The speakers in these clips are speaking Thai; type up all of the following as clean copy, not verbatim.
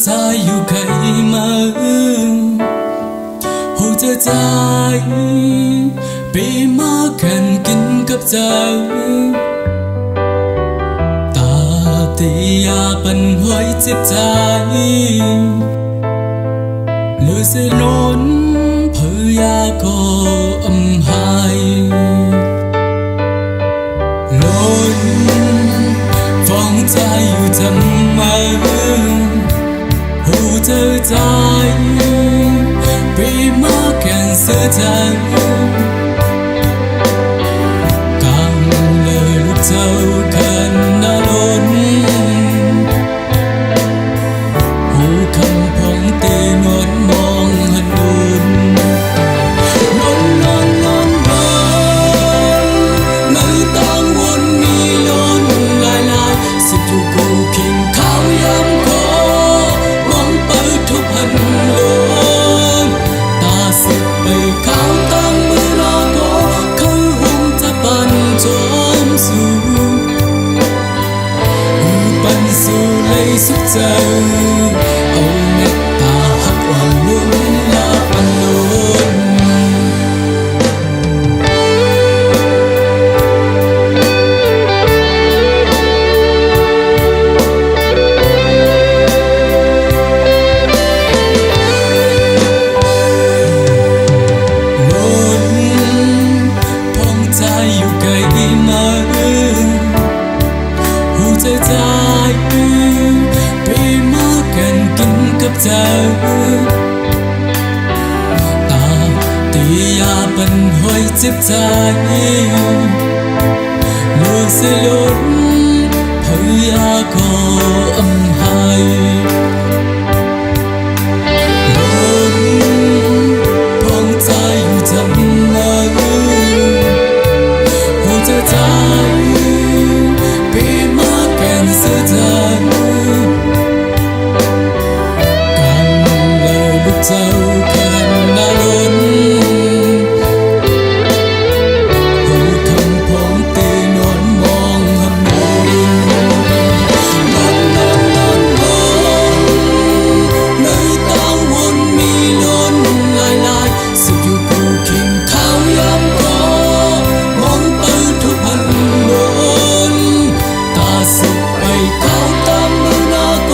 ใจอยู่ใครมาหูจะใจปีมาแข่งกินกับเจ้าตาตียาปันห้อยเจ็บใจเลือเสนนเพื่อยาก็อำหายล้นฟังใจอยู่ทำไมหูเธอใจปีมาแข่งเสียใจกังเลยลูกเจ้าขันนาล้นหูคำพองตีนวลมองหันดุนในต่างวนมีล้นลายลายสิอยู่กูคิงเขายำคอมองเปิดทุกพันล้นตาสิไปเขาตั้งมือลาโกเขาหุ่มจะปันจอมสู่หูปันสู่เลยสุดใจเอาเม็ดตาหักอ่อนลุ่นลาปันล้นใจปีมาแข่งกินกับเจ้าตาตียาปันห้อยเจ็บใจเลือกเสียล้นเพื่อยาก็อำหายล้นพองใจอยู่ทำไมหัวใจปีมาแข่งเสียใจกันเลยลูกเจ้าขันนาล้นหูคำพองตีนวลมองหันดุนในต่างวนมีล้นลายลายสิอยู่กูคิงเขายำคอมองเปิดทุกพันล้นตาสิไปเขาตามมือนาโก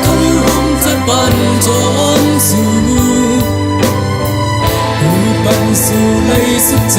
เขาหุ่มจะปันจอมสู่หูปันสู่เลยสุดใจ